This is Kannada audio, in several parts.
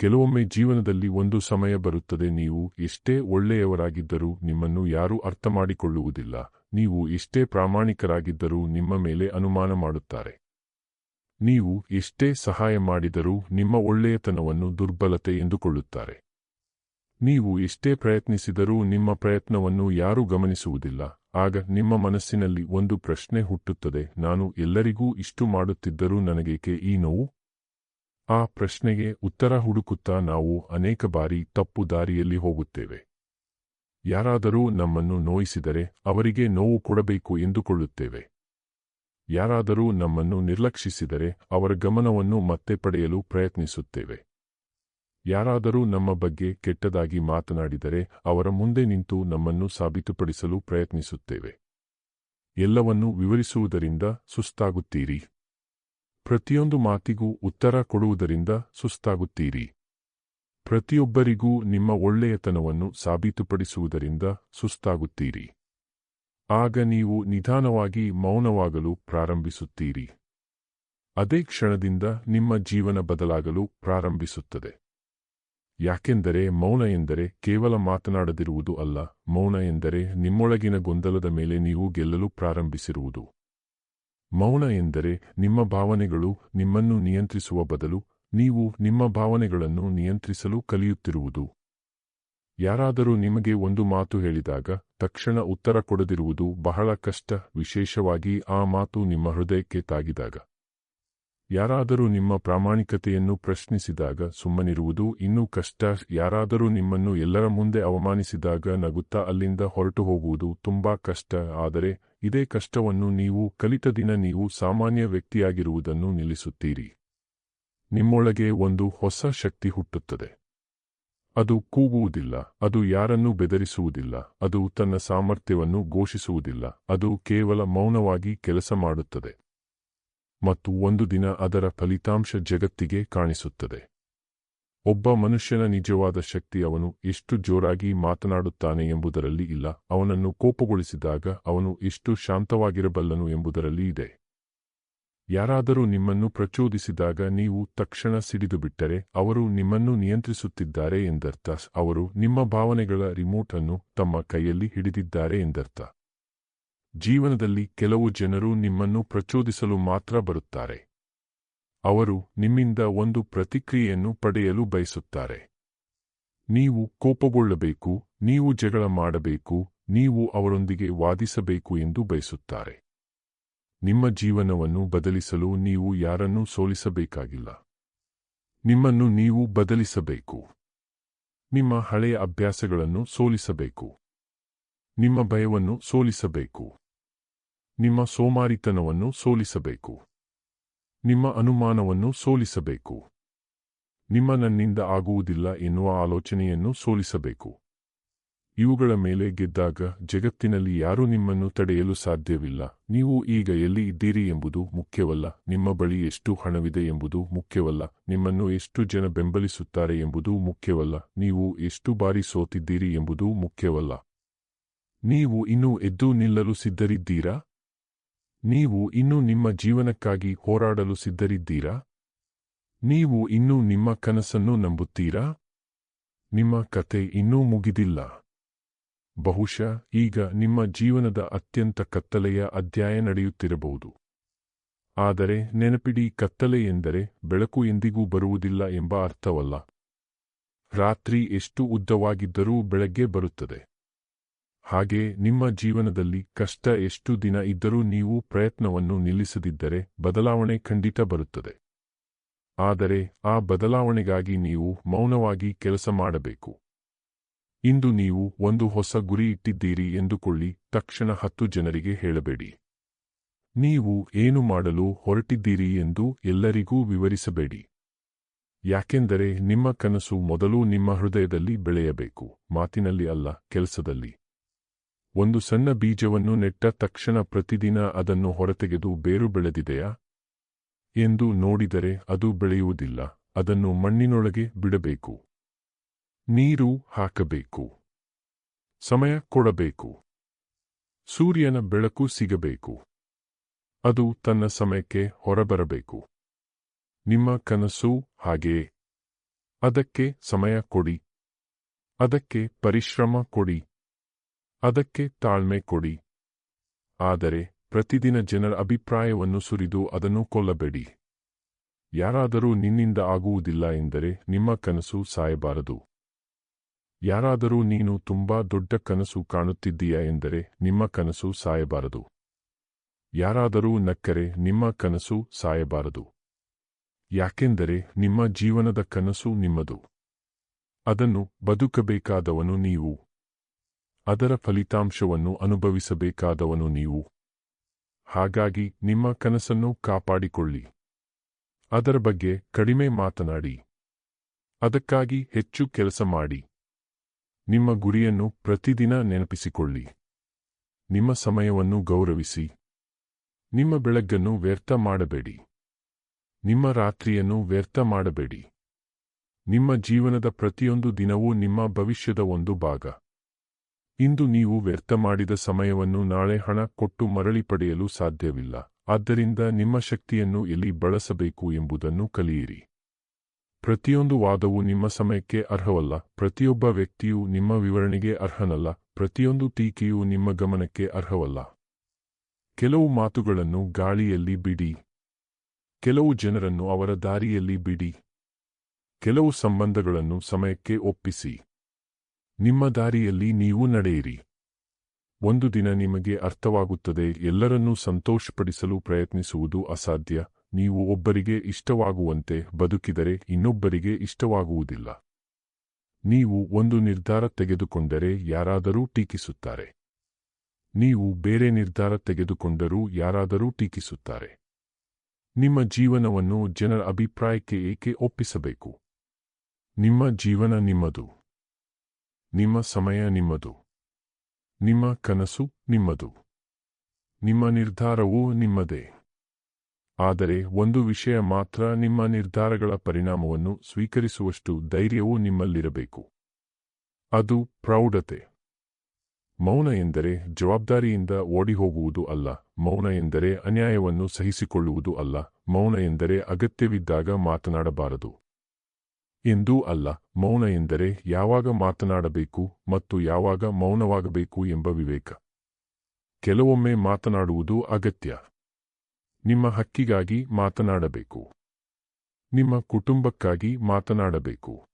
ಕೆಲವೊಮ್ಮೆ ಜೀವನದಲ್ಲಿ ಒಂದು ಸಮಯ ಬರುತ್ತದೆ, ನೀವು ಎಷ್ಟೇ ಒಳ್ಳೆಯವರಾಗಿದ್ದರೂ ನಿಮ್ಮನ್ನು ಯಾರೂ ಅರ್ಥಮಾಡಿಕೊಳ್ಳುವುದಿಲ್ಲ. ನೀವು ಎಷ್ಟೇ ಪ್ರಾಮಾಣಿಕರಾಗಿದ್ದರೂ ನಿಮ್ಮ ಮೇಲೆ ಅನುಮಾನ ಮಾಡುತ್ತಾರೆ. ನೀವು ಎಷ್ಟೇ ಸಹಾಯ ಮಾಡಿದರೂ ನಿಮ್ಮ ಒಳ್ಳೆಯತನವನ್ನು ದುರ್ಬಲತೆ ಎಂದುಕೊಳ್ಳುತ್ತಾರೆ. ನೀವು ಎಷ್ಟೇ ಪ್ರಯತ್ನಿಸಿದರೂ ನಿಮ್ಮ ಪ್ರಯತ್ನವನ್ನು ಯಾರೂ ಗಮನಿಸುವುದಿಲ್ಲ. ಆಗ ನಿಮ್ಮ ಮನಸ್ಸಿನಲ್ಲಿ ಒಂದು ಪ್ರಶ್ನೆ ಹುಟ್ಟುತ್ತದೆ, ನಾನು ಎಲ್ಲರಿಗೂ ಇಷ್ಟು ಮಾಡುತ್ತಿದ್ದರೂ ನನಗೇಕೆ ಈ ನೋವು? ಆ ಪ್ರಶ್ನೆಗೆ ಉತ್ತರ ಹುಡುಕುತ್ತಾ ನಾವು ಅನೇಕ ಬಾರಿ ತಪ್ಪು ದಾರಿಯಲ್ಲಿ ಹೋಗುತ್ತೇವೆ. ಯಾರಾದರೂ ನಮ್ಮನ್ನು ನೋಯಿಸಿದರೆ ಅವರಿಗೆ ನೋವು ಕೊಡಬೇಕು ಎಂದುಕೊಳ್ಳುತ್ತೇವೆ. ಯಾರಾದರೂ ನಮ್ಮನ್ನು ನಿರ್ಲಕ್ಷಿಸಿದರೆ ಅವರ ಗಮನವನ್ನು ಮತ್ತೆ ಪಡೆಯಲು ಪ್ರಯತ್ನಿಸುತ್ತೇವೆ. ಯಾರಾದರೂ ನಮ್ಮ ಬಗ್ಗೆ ಕೆಟ್ಟದಾಗಿ ಮಾತನಾಡಿದರೆ ಅವರ ಮುಂದೆ ನಿಂತು ನಮ್ಮನ್ನು ಸಾಬೀತುಪಡಿಸಲು ಪ್ರಯತ್ನಿಸುತ್ತೇವೆ. ಎಲ್ಲವನ್ನೂ ವಿವರಿಸುವುದರಿಂದ ಸುಸ್ತಾಗುತ್ತೀರಿ. ಪ್ರತಿಯೊಂದು ಮಾತಿಗೂ ಉತ್ತರ ಕೊಡುವುದರಿಂದ ಸುಸ್ತಾಗುತ್ತೀರಿ. ಪ್ರತಿಯೊಬ್ಬರಿಗೂ ನಿಮ್ಮ ಒಳ್ಳೆಯತನವನ್ನು ಸಾಬೀತುಪಡಿಸುವುದರಿಂದ ಸುಸ್ತಾಗುತ್ತೀರಿ. ಆಗ ನೀವು ನಿಧಾನವಾಗಿ ಮೌನವಾಗಲು ಪ್ರಾರಂಭಿಸುತ್ತೀರಿ. ಅದೇ ಕ್ಷಣದಿಂದ ನಿಮ್ಮ ಜೀವನ ಬದಲಾಗಲು ಪ್ರಾರಂಭಿಸುತ್ತದೆ. ಯಾಕೆಂದರೆ ಮೌನ ಎಂದರೆ ಕೇವಲ ಮಾತನಾಡದಿರುವುದು ಅಲ್ಲ, ಮೌನ ಎಂದರೆ ನಿಮ್ಮೊಳಗಿನ ಗೊಂದಲದ ಮೇಲೆ ನೀವು ಗೆಲ್ಲಲು ಪ್ರಾರಂಭಿಸಿರುವುದು. ಮೌನ ಎಂದರೆ ನಿಮ್ಮ ಭಾವನೆಗಳು ನಿಮ್ಮನ್ನು ನಿಯಂತ್ರಿಸುವ ಬದಲು ನೀವು ನಿಮ್ಮ ಭಾವನೆಗಳನ್ನು ನಿಯಂತ್ರಿಸಲು ಕಲಿಯುತ್ತಿರುವುದು. ಯಾರಾದರೂ ನಿಮಗೆ ಒಂದು ಮಾತು ಹೇಳಿದಾಗ ತಕ್ಷಣ ಉತ್ತರ ಕೊಡದಿರುವುದು ಬಹಳ ಕಷ್ಟ, ವಿಶೇಷವಾಗಿ ಆ ಮಾತು ನಿಮ್ಮ ಹೃದಯಕ್ಕೆ ತಾಗಿದಾಗ. ಯಾರಾದರೂ ನಿಮ್ಮ ಪ್ರಾಮಾಣಿಕತೆಯನ್ನು ಪ್ರಶ್ನಿಸಿದಾಗ ಸುಮ್ಮನಿರುವುದು ಇನ್ನೂ ಕಷ್ಟ. ಯಾರಾದರೂ ನಿಮ್ಮನ್ನು ಎಲ್ಲರ ಮುಂದೆ ಅವಮಾನಿಸಿದಾಗ ನಗುತ್ತಾ ಅಲ್ಲಿಂದ ಹೊರಟು ಹೋಗುವುದು ತುಂಬಾ ಕಷ್ಟ. ಆದರೆ ಇದೇ ಕಷ್ಟವನ್ನು ನೀವು ಕಲಿತ ದಿನ ನೀವು ಸಾಮಾನ್ಯ ವ್ಯಕ್ತಿಯಾಗಿರುವುದನ್ನು ನಿಲ್ಲಿಸುತ್ತೀರಿ. ನಿಮ್ಮೊಳಗೆ ಒಂದು ಹೊಸ ಶಕ್ತಿ ಹುಟ್ಟುತ್ತದೆ. ಅದು ಕೂಗುವುದಿಲ್ಲ, ಅದು ಯಾರನ್ನೂ ಬೆದರಿಸುವುದಿಲ್ಲ, ಅದು ತನ್ನ ಸಾಮರ್ಥ್ಯವನ್ನು ಘೋಷಿಸುವುದಿಲ್ಲ, ಅದು ಕೇವಲ ಮೌನವಾಗಿ ಕೆಲಸ ಮಾಡುತ್ತದೆ. ಮತ್ತು ಒಂದು ದಿನ ಅದರ ಫಲಿತಾಂಶ ಜಗತ್ತಿಗೆ ಕಾಣಿಸುತ್ತದೆ. ಒಬ್ಬ ಮನುಷ್ಯನ ನಿಜವಾದ ಶಕ್ತಿ ಅವನು ಎಷ್ಟು ಜೋರಾಗಿ ಮಾತನಾಡುತ್ತಾನೆ ಎಂಬುದರಲ್ಲಿ ಇಲ್ಲ, ಅವನನ್ನು ಕೋಪಗೊಳಿಸಿದಾಗ ಅವನು ಎಷ್ಟು ಶಾಂತವಾಗಿರಬಲ್ಲನು ಎಂಬುದರಲ್ಲಿ ಇದೆ. ಯಾರಾದರೂ ನಿಮ್ಮನ್ನು ಪ್ರಚೋದಿಸಿದಾಗ ನೀವು ತಕ್ಷಣ ಸಿಡಿದುಬಿಟ್ಟರೆ ಅವರು ನಿಮ್ಮನ್ನು ನಿಯಂತ್ರಿಸುತ್ತಿದ್ದಾರೆ ಎಂದರ್ಥ. ಅವರು ನಿಮ್ಮ ಭಾವನೆಗಳ ರಿಮೋಟ್ ಅನ್ನು ತಮ್ಮ ಕೈಯಲ್ಲಿ ಹಿಡಿದಿದ್ದಾರೆ ಎಂದರ್ಥ. ಜೀವನದಲ್ಲಿ ಕೆಲವು ಜನರು ನಿಮ್ಮನ್ನು ಪ್ರಚೋದಿಸಲು ಮಾತ್ರ ಬರುತ್ತಾರೆ. ಅವರು ನಿಮ್ಮಿಂದ ಒಂದು ಪ್ರತಿಕ್ರಿಯೆಯನ್ನು ಪಡೆಯಲು ಬಯಸುತ್ತಾರೆ. ನೀವು ಕೋಪಗೊಳ್ಳಬೇಕು, ನೀವು ಜಗಳ ಮಾಡಬೇಕು, ನೀವು ಅವರೊಂದಿಗೆ ವಾದಿಸಬೇಕು ಎಂದು ಬಯಸುತ್ತಾರೆ. ನಿಮ್ಮ ಜೀವನವನ್ನು ಬದಲಿಸಲು ನೀವು ಯಾರನ್ನೂ ಸೋಲಿಸಬೇಕಾಗಿಲ್ಲ. ನಿಮ್ಮನ್ನು ನೀವು ಬದಲಿಸಬೇಕು. ನಿಮ್ಮ ಹಳೆಯ ಅಭ್ಯಾಸಗಳನ್ನು ಸೋಲಿಸಬೇಕು. ನಿಮ್ಮ ಭಯವನ್ನು ಸೋಲಿಸಬೇಕು. ನಿಮ್ಮ ಸೋಮಾರಿತನವನ್ನು ಸೋಲಿಸಬೇಕು. ನಿಮ್ಮ ಅನುಮಾನವನ್ನು ಸೋಲಿಸಬೇಕು. ನಿಮ್ಮ ನನ್ನಿಂದ ಆಗುವುದಿಲ್ಲ ಎನ್ನುವ ಆಲೋಚನೆಯನ್ನು ಸೋಲಿಸಬೇಕು. ಇವುಗಳ ಮೇಲೆ ಗೆದ್ದಾಗ ಜಗತ್ತಿನಲ್ಲಿ ಯಾರೂ ನಿಮ್ಮನ್ನು ತಡೆಯಲು ಸಾಧ್ಯವಿಲ್ಲ. ನೀವು ಈಗ ಎಲ್ಲಿ ಇದ್ದೀರಿ ಎಂಬುದು ಮುಖ್ಯವಲ್ಲ, ನಿಮ್ಮ ಬಳಿ ಎಷ್ಟು ಹಣವಿದೆ ಎಂಬುದು ಮುಖ್ಯವಲ್ಲ, ನಿಮ್ಮನ್ನು ಎಷ್ಟು ಜನ ಬೆಂಬಲಿಸುತ್ತಾರೆ ಎಂಬುದು ಮುಖ್ಯವಲ್ಲ, ನೀವು ಎಷ್ಟು ಬಾರಿ ಸೋತಿದ್ದೀರಿ ಎಂಬುದು ಮುಖ್ಯವಲ್ಲ. ನೀವು ಇನ್ನೂ ಎದ್ದು ನಿಲ್ಲಲು ಸಿದ್ಧರಿದ್ದೀರಾ? ನೀವು ಇನ್ನೂ ನಿಮ್ಮ ಜೀವನಕ್ಕಾಗಿ ಹೋರಾಡಲು ಸಿದ್ಧರಿದ್ದೀರಾ? ನೀವು ಇನ್ನೂ ನಿಮ್ಮ ಕನಸನ್ನು ನಂಬುತ್ತೀರಾ? ನಿಮ್ಮ ಕತೆ ಇನ್ನೂ ಮುಗಿದಿಲ್ಲ. ಬಹುಶಃ ಈಗ ನಿಮ್ಮ ಜೀವನದ ಅತ್ಯಂತ ಕತ್ತಲೆಯ ಅಧ್ಯಾಯ ನಡೆಯುತ್ತಿರಬಹುದು. ಆದರೆ ನೆನಪಿಡಿ, ಕತ್ತಲೆ ಎಂದರೆ ಬೆಳಕು ಎಂದಿಗೂ ಬರುವುದಿಲ್ಲ ಎಂಬ ಅರ್ಥವಲ್ಲ. ರಾತ್ರಿ ಎಷ್ಟು ಉದ್ದವಾಗಿದ್ದರೂ ಬೆಳಗ್ಗೆ ಬರುತ್ತದೆ. ಹಾಗೆ ನಿಮ್ಮ ಜೀವನದಲ್ಲಿ ಕಷ್ಟ ಎಷ್ಟು ದಿನ ಇದ್ದರೂ ನೀವು ಪ್ರಯತ್ನವನ್ನು ನಿಲ್ಲಿಸದಿದ್ದರೆ ಬದಲಾವಣೆ ಖಂಡಿತ ಬರುತ್ತದೆ. ಆದರೆ ಆ ಬದಲಾವಣೆಗಾಗಿ ನೀವು ಮೌನವಾಗಿ ಕೆಲಸ ಮಾಡಬೇಕು. ಇಂದು ನೀವು ಒಂದು ಹೊಸ ಗುರಿ ಇಟ್ಟಿದ್ದೀರಿ ಎಂದುಕೊಳ್ಳಿ, ತಕ್ಷಣ 10 ಜನರಿಗೆ ಹೇಳಬೇಡಿ. ನೀವು ಏನು ಮಾಡಲು ಹೊರಟಿದ್ದೀರಿ ಎಂದು ಎಲ್ಲರಿಗೂ ವಿವರಿಸಬೇಡಿ. ಯಾಕೆಂದರೆ ನಿಮ್ಮ ಕನಸು ಮೊದಲು ನಿಮ್ಮ ಹೃದಯದಲ್ಲಿ ಬೆಳೆಯಬೇಕು, ಮಾತಿನಲ್ಲಿ ಅಲ್ಲ, ಕೆಲಸದಲ್ಲಿ. ಒಂದು ಸಣ್ಣ ಬೀಜವನ್ನು ನೆಟ್ಟ ತಕ್ಷಣ ಪ್ರತಿದಿನ ಅದನ್ನು ಹೊರತೆಗೆದು ಬೇರು ಬೆಳೆದಿದೆಯಾ ಎಂದು ನೋಡಿದರೆ ಅದು ಬೆಳೆಯುವುದಿಲ್ಲ. ಅದನ್ನು ಮಣ್ಣಿನೊಳಗೆ ಬಿಡಬೇಕು. ನೀರು ಹಾಕಬೇಕು. ಸಮಯ ಕೊಡಬೇಕು. ಸೂರ್ಯನ ಬೆಳಕು ಸಿಗಬೇಕು. ಅದು ತನ್ನ ಸಮಯಕ್ಕೆ ಹೊರಬರಬೇಕು. ನಿಮ್ಮ ಕನಸು ಹಾಗೆಯೇ. ಅದಕ್ಕೆ ಸಮಯ ಕೊಡಿ. ಅದಕ್ಕೆ ಪರಿಶ್ರಮ ಕೊಡಿ. ಅದಕ್ಕೆ ತಾಳ್ಮೆ ಕೊಡಿ. ಆದರೆ ಪ್ರತಿದಿನ ಜನರ ಅಭಿಪ್ರಾಯವನ್ನು ಸುರಿದು ಅದನ್ನು ಕೊಲ್ಲಬೇಡಿ. ಯಾರಾದರೂ ನಿನ್ನಿಂದ ಆಗುವುದಿಲ್ಲ ಎಂದರೆ ನಿಮ್ಮ ಕನಸು ಸಾಯಬಾರದು. ಯಾರಾದರೂ ನೀನು ತುಂಬಾ ದೊಡ್ಡ ಕನಸು ಕಾಣುತ್ತಿದ್ದೀಯಾ ಎಂದರೆ ನಿಮ್ಮ ಕನಸು ಸಾಯಬಾರದು. ಯಾರಾದರೂ ನಕ್ಕರೆ ನಿಮ್ಮ ಕನಸು ಸಾಯಬಾರದು. ಯಾಕೆಂದರೆ ನಿಮ್ಮ ಜೀವನದ ಕನಸು ನಿಮ್ಮದು. ಅದನ್ನು ಬದುಕಬೇಕಾದವನು ನೀವು. ಅದರ ಫಲಿತಾಂಶವನ್ನು ಅನುಭವಿಸಬೇಕಾದವನು ನೀವು. ಹಾಗಾಗಿ ನಿಮ್ಮ ಕನಸನ್ನು ಕಾಪಾಡಿಕೊಳ್ಳಿ. ಅದರ ಬಗ್ಗೆ ಕಡಿಮೆ ಮಾತನಾಡಿ. ಅದಕ್ಕಾಗಿ ಹೆಚ್ಚು ಕೆಲಸ ಮಾಡಿ. ನಿಮ್ಮ ಗುರಿಯನ್ನು ಪ್ರತಿದಿನ ನೆನಪಿಸಿಕೊಳ್ಳಿ. ನಿಮ್ಮ ಸಮಯವನ್ನು ಗೌರವಿಸಿ. ನಿಮ್ಮ ಬೆಳಗ್ಗನ್ನು ವ್ಯರ್ಥ ಮಾಡಬೇಡಿ. ನಿಮ್ಮ ರಾತ್ರಿಯನ್ನು ವ್ಯರ್ಥ ಮಾಡಬೇಡಿ. ನಿಮ್ಮ ಜೀವನದ ಪ್ರತಿಯೊಂದು ದಿನವೂ ನಿಮ್ಮ ಭವಿಷ್ಯದ ಒಂದು ಭಾಗ. ಇಂದು ನೀವು ವ್ಯರ್ಥ ಮಾಡಿದ ಸಮಯವನ್ನು ನಾಳೆ ಹಣ ಕೊಟ್ಟು ಮರಳಿ ಪಡೆಯಲು ಸಾಧ್ಯವಿಲ್ಲ. ಆದ್ದರಿಂದ ನಿಮ್ಮ ಶಕ್ತಿಯನ್ನು ಎಲ್ಲಿ ಬಳಸಬೇಕು ಎಂಬುದನ್ನು ಕಲಿಯಿರಿ. ಪ್ರತಿಯೊಂದು ವಾದವೂ ನಿಮ್ಮ ಸಮಯಕ್ಕೆ ಅರ್ಹವಲ್ಲ. ಪ್ರತಿಯೊಬ್ಬ ವ್ಯಕ್ತಿಯೂ ನಿಮ್ಮ ವಿವರಣೆಗೆ ಅರ್ಹನಲ್ಲ. ಪ್ರತಿಯೊಂದು ಟೀಕೆಯೂ ನಿಮ್ಮ ಗಮನಕ್ಕೆ ಅರ್ಹವಲ್ಲ. ಕೆಲವು ಮಾತುಗಳನ್ನು ಗಾಳಿಯಲ್ಲಿ ಬಿಡಿ. ಕೆಲವು ಜನರನ್ನು ಅವರ ದಾರಿಯಲ್ಲಿ ಬಿಡಿ. ಕೆಲವು ಸಂಬಂಧಗಳನ್ನು ಸಮಯಕ್ಕೆ ಒಪ್ಪಿಸಿ. ನಿಮ್ಮ ದಾರಿಯಲ್ಲಿ ನೀವು ನಡೆಯಿರಿ. ಒಂದು ದಿನ ನಿಮಗೆ ಅರ್ಥವಾಗುತ್ತದೆ, ಎಲ್ಲರನ್ನೂ ಸಂತೋಷಪಡಿಸಲು ಪ್ರಯತ್ನಿಸುವುದು ಅಸಾಧ್ಯ. ನೀವು ಒಬ್ಬರಿಗೆ ಇಷ್ಟವಾಗುವಂತೆ ಬದುಕಿದರೆ ಇನ್ನೊಬ್ಬರಿಗೆ ಇಷ್ಟವಾಗುವುದಿಲ್ಲ. ನೀವು ಒಂದು ನಿರ್ಧಾರ ತೆಗೆದುಕೊಂಡರೆ ಯಾರಾದರೂ ಟೀಕಿಸುತ್ತಾರೆ. ನೀವು ಬೇರೆ ನಿರ್ಧಾರ ತೆಗೆದುಕೊಂಡರೂ ಯಾರಾದರೂ ಟೀಕಿಸುತ್ತಾರೆ. ನಿಮ್ಮ ಜೀವನವನ್ನು ಜನರ ಅಭಿಪ್ರಾಯಕ್ಕೆ ಏಕೆ ಒಪ್ಪಿಸಬೇಕು? ನಿಮ್ಮ ಜೀವನ ನಿಮ್ಮದು. ನಿಮ್ಮ ಸಮಯ ನಿಮ್ಮದು. ನಿಮ್ಮ ಕನಸು ನಿಮ್ಮದು. ನಿಮ್ಮ ನಿರ್ಧಾರವೂ ನಿಮ್ಮದೇ. ಆದರೆ ಒಂದು ವಿಷಯ ಮಾತ್ರ, ನಿಮ್ಮ ನಿರ್ಧಾರಗಳ ಪರಿಣಾಮವನ್ನು ಸ್ವೀಕರಿಸುವಷ್ಟು ಧೈರ್ಯವೂ ನಿಮ್ಮಲ್ಲಿರಬೇಕು. ಅದು ಪ್ರೌಢತೆ. ಮೌನ ಎಂದರೆ ಜವಾಬ್ದಾರಿಯಿಂದ ಓಡಿಹೋಗುವುದು ಅಲ್ಲ. ಮೌನ ಎಂದರೆ ಅನ್ಯಾಯವನ್ನು ಸಹಿಸಿಕೊಳ್ಳುವುದು ಅಲ್ಲ. ಮೌನ ಎಂದರೆ ಅಗತ್ಯವಿದ್ದಾಗ ಮಾತನಾಡಬಾರದು ಎಂದೂ ಅಲ್ಲ. ಮೌನ ಎಂದರೆ ಯಾವಾಗ ಮಾತನಾಡಬೇಕು ಮತ್ತು ಯಾವಾಗ ಮೌನವಾಗಬೇಕು ಎಂಬ ವಿವೇಕ. ಕೆಲವೊಮ್ಮೆ ಮಾತನಾಡುವುದು ಅಗತ್ಯ. ನಿಮ್ಮ ಹಕ್ಕಿಗಾಗಿ ಮಾತನಾಡಬೇಕು. ನಿಮ್ಮ ಕುಟುಂಬಕ್ಕಾಗಿ ಮಾತನಾಡಬೇಕು.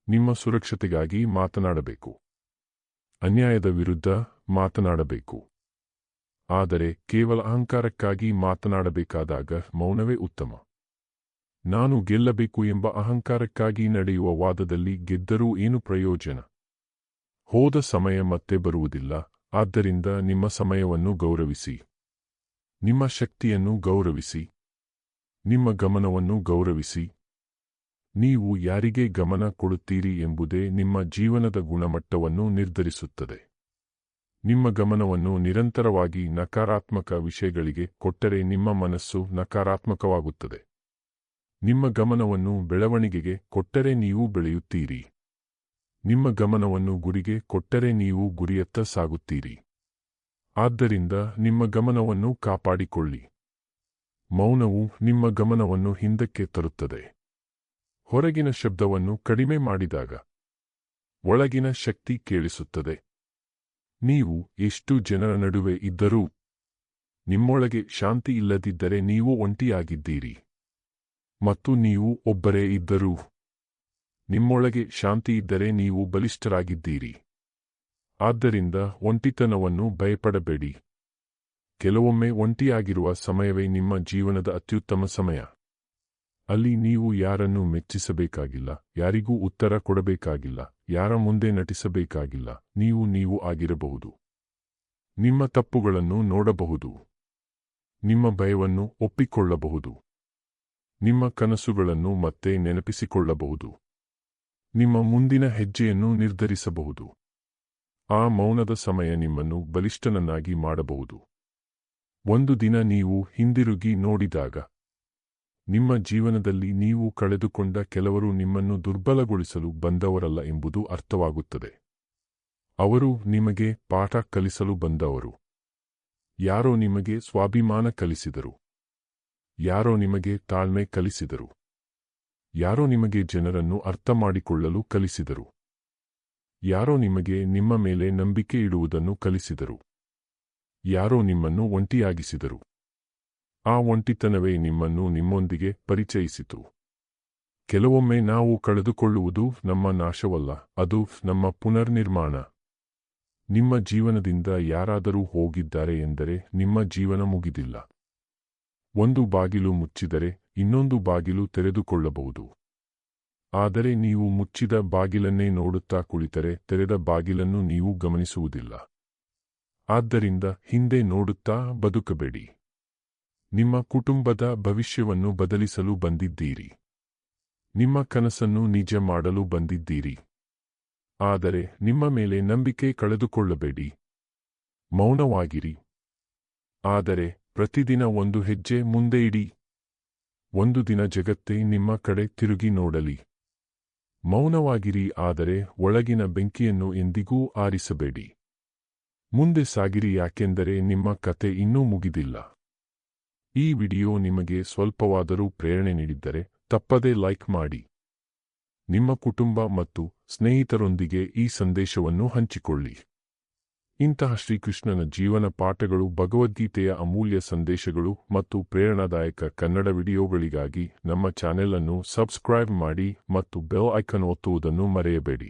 ನಿಮ್ಮ ಸುರಕ್ಷತೆಗಾಗಿ ಮಾತನಾಡಬೇಕು. ಅನ್ಯಾಯದ ವಿರುದ್ಧ ಮಾತನಾಡಬೇಕು. ಆದರೆ ಕೇವಲ ಅಹಂಕಾರಕ್ಕಾಗಿ ಮಾತನಾಡಬೇಕಾದಾಗ ಮೌನವೇ ಉತ್ತಮ. ನಾನು ಗೆಲ್ಲಬೇಕು ಎಂಬ ಅಹಂಕಾರಕ್ಕಾಗಿ ನಡೆಯುವ ವಾದದಲ್ಲಿ ಗೆದ್ದರೂ ಏನು ಪ್ರಯೋಜನ? ಹೋದ ಸಮಯ ಮತ್ತೆ ಬರುವುದಿಲ್ಲ. ಆದ್ದರಿಂದ ನಿಮ್ಮ ಸಮಯವನ್ನು ಗೌರವಿಸಿ. ನಿಮ್ಮ ಶಕ್ತಿಯನ್ನು ಗೌರವಿಸಿ. ನಿಮ್ಮ ಗಮನವನ್ನು ಗೌರವಿಸಿ. ನೀವು ಯಾರಿಗೆ ಗಮನ ಕೊಡುತ್ತೀರಿ ಎಂಬುದೇ ನಿಮ್ಮ ಜೀವನದ ಗುಣಮಟ್ಟವನ್ನು ನಿರ್ಧರಿಸುತ್ತದೆ. ನಿಮ್ಮ ಗಮನವನ್ನು ನಿರಂತರವಾಗಿ ನಕಾರಾತ್ಮಕ ವಿಷಯಗಳಿಗೆ ಕೊಟ್ಟರೆ ನಿಮ್ಮ ಮನಸ್ಸು ನಕಾರಾತ್ಮಕವಾಗುತ್ತದೆ. ನಿಮ್ಮ ಗಮನವನ್ನು ಬೆಳವಣಿಗೆಗೆ ಕೊಟ್ಟರೆ ನೀವು ಬೆಳೆಯುತ್ತೀರಿ. ನಿಮ್ಮ ಗಮನವನ್ನು ಗುರಿಗೆ ಕೊಟ್ಟರೆ ನೀವು ಗುರಿಯತ್ತ ಸಾಗುತ್ತೀರಿ. ಆದ್ದರಿಂದ ನಿಮ್ಮ ಗಮನವನ್ನು ಕಾಪಾಡಿಕೊಳ್ಳಿ. ಮೌನವು ನಿಮ್ಮ ಗಮನವನ್ನು ಹಿಂದಕ್ಕೆ ತರುತ್ತದೆ. ಹೊರಗಿನ ಶಬ್ದವನ್ನು ಕಡಿಮೆ ಮಾಡಿದಾಗ ಒಳಗಿನ ಶಕ್ತಿ ಕೇಳಿಸುತ್ತದೆ. ನೀವು ಎಷ್ಟು ಜನರ ನಡುವೆ ಇದ್ದರೂ ನಿಮ್ಮೊಳಗೆ ಶಾಂತಿ ಇಲ್ಲದಿದ್ದರೆ ನೀವು ಒಂಟಿಯಾಗಿದ್ದೀರಿ. ಮತ್ತು ನೀವು ಒಬ್ಬರೇ ಇದ್ದರೂ ನಿಮ್ಮೊಳಗೆ ಶಾಂತಿ ಇದ್ದರೆ ನೀವು ಬಲಿಷ್ಠರಾಗಿದ್ದೀರಿ. ಆದ್ದರಿಂದ ಒಂಟಿತನವನ್ನು ಭಯಪಡಬೇಡಿ. ಕೆಲವೊಮ್ಮೆ ಒಂಟಿಯಾಗಿರುವ ಸಮಯವೇ ನಿಮ್ಮ ಜೀವನದ ಅತ್ಯುತ್ತಮ ಸಮಯ. ಅಲ್ಲಿ ನೀವು ಯಾರನ್ನೂ ಮೆಚ್ಚಿಸಬೇಕಾಗಿಲ್ಲ, ಯಾರಿಗೂ ಉತ್ತರ ಕೊಡಬೇಕಾಗಿಲ್ಲ, ಯಾರ ಮುಂದೆ ನಟಿಸಬೇಕಾಗಿಲ್ಲ. ನೀವು ಆಗಿರಬಹುದು. ನಿಮ್ಮ ತಪ್ಪುಗಳನ್ನು ನೋಡಬಹುದು. ನಿಮ್ಮ ಭಯವನ್ನು ಒಪ್ಪಿಕೊಳ್ಳಬಹುದು. ನಿಮ್ಮ ಕನಸುಗಳನ್ನು ಮತ್ತೆ ನೆನಪಿಸಿಕೊಳ್ಳಬಹುದು. ನಿಮ್ಮ ಮುಂದಿನ ಹೆಜ್ಜೆಯನ್ನು ನಿರ್ಧರಿಸಬಹುದು. ಆ ಮೌನದ ಸಮಯ ನಿಮ್ಮನ್ನು ಬಲಿಷ್ಠನನ್ನಾಗಿ ಮಾಡಬಹುದು. ಒಂದು ದಿನ ನೀವು ಹಿಂದಿರುಗಿ ನೋಡಿದಾಗ ನಿಮ್ಮ ಜೀವನದಲ್ಲಿ ನೀವು ಕಳೆದುಕೊಂಡ ಕೆಲವರು ನಿಮ್ಮನ್ನು ದುರ್ಬಲಗೊಳಿಸಲು ಬಂದವರಲ್ಲ ಎಂಬುದು ಅರ್ಥವಾಗುತ್ತದೆ. ಅವರು ನಿಮಗೆ ಪಾಠ ಕಲಿಸಲು ಬಂದವರು. ಯಾರೋ ನಿಮಗೆ ಸ್ವಾಭಿಮಾನ ಕಲಿಸಿದರು. ಯಾರೋ ನಿಮಗೆ ತಾಳ್ಮೆ ಕಲಿಸಿದರು. ಯಾರೋ ನಿಮಗೆ ಜನರನ್ನು ಅರ್ಥಮಾಡಿಕೊಳ್ಳಲು ಕಲಿಸಿದರು. ಯಾರೋ ನಿಮಗೆ ನಿಮ್ಮ ಮೇಲೆ ನಂಬಿಕೆ ಇಡುವುದನ್ನು ಕಲಿಸಿದರು. ಯಾರೋ ನಿಮ್ಮನ್ನು ಒಂಟಿಯಾಗಿಸಿದರು. ಆ ಒಂಟಿತನವೇ ನಿಮ್ಮನ್ನು ನಿಮ್ಮೊಂದಿಗೆ ಪರಿಚಯಿಸಿತು. ಕೆಲವೊಮ್ಮೆ ನಾವು ಕಳೆದುಕೊಳ್ಳುವುದು ನಮ್ಮ ನಾಶವಲ್ಲ, ಅದು ನಮ್ಮ ಪುನರ್ನಿರ್ಮಾಣ. ನಿಮ್ಮ ಜೀವನದಿಂದ ಯಾರಾದರೂ ಹೋಗಿದ್ದಾರೆ ಎಂದರೆ ನಿಮ್ಮ ಜೀವನ ಮುಗಿದಿಲ್ಲ. ಒಂದು ಬಾಗಿಲು ಮುಚ್ಚಿದರೆ ಇನ್ನೊಂದು ಬಾಗಿಲು ತೆರೆದುಕೊಳ್ಳಬಹುದು. ಆದರೆ ನೀವು ಮುಚ್ಚಿದ ಬಾಗಿಲನ್ನೇ ನೋಡುತ್ತಾ ಕುಳಿತರೆ ತೆರೆದ ಬಾಗಿಲನ್ನು ನೀವು ಗಮನಿಸುವುದಿಲ್ಲ. ಆದ್ದರಿಂದ ಹಿಂದೆ ನೋಡುತ್ತಾ ಬದುಕಬೇಡಿ. ನಿಮ್ಮ ಕುಟುಂಬದ ಭವಿಷ್ಯವನ್ನು ಬದಲಿಸಲು ಬಂದಿದ್ದೀರಿ. ನಿಮ್ಮ ಕನಸನ್ನು ನಿಜ ಮಾಡಲು ಬಂದಿದ್ದೀರಿ. ಆದರೆ ನಿಮ್ಮ ಮೇಲೆ ನಂಬಿಕೆ ಕಳೆದುಕೊಳ್ಳಬೇಡಿ. ಮೌನವಾಗಿರಿ. ಆದರೆ ಪ್ರತಿದಿನ ಒಂದು ಹೆಜ್ಜೆ ಮುಂದೆ ಇಡಿ. ಒಂದು ದಿನ ಜಗತ್ತೇ ನಿಮ್ಮ ಕಡೆ ತಿರುಗಿ ನೋಡಲಿ. ಮೌನವಾಗಿರಿ, ಆದರೆ ಒಳಗಿನ ಬೆಂಕಿಯನ್ನು ಎಂದಿಗೂ ಆರಿಸಬೇಡಿ. ಮುಂದೆ ಸಾಗಿರಿ, ಯಾಕೆಂದರೆ ನಿಮ್ಮ ಕತೆ ಇನ್ನೂ ಮುಗಿದಿಲ್ಲ. ಈ ವಿಡಿಯೋ ನಿಮಗೆ ಸ್ವಲ್ಪವಾದರೂ ಪ್ರೇರಣೆ ನೀಡಿದ್ದರೆ ತಪ್ಪದೇ ಲೈಕ್ ಮಾಡಿ. ನಿಮ್ಮ ಕುಟುಂಬ ಮತ್ತು ಸ್ನೇಹಿತರೊಂದಿಗೆ ಈ ಸಂದೇಶವನ್ನು ಹಂಚಿಕೊಳ್ಳಿ. ಇಂತಹ ಶ್ರೀಕೃಷ್ಣನ ಜೀವನ ಪಾಠಗಳು, ಭಗವದ್ಗೀತೆಯ ಅಮೂಲ್ಯ ಸಂದೇಶಗಳು ಮತ್ತು ಪ್ರೇರಣಾದಾಯಕ ಕನ್ನಡ ವಿಡಿಯೋಗಳಿಗಾಗಿ ನಮ್ಮ ಚಾನೆಲ್ ಅನ್ನು ಸಬ್ಸ್ಕ್ರೈಬ್ ಮಾಡಿ ಮತ್ತು ಬೆಲ್ ಐಕಾನ್ ಒತ್ತುವುದನ್ನು ಮರೆಯಬೇಡಿ.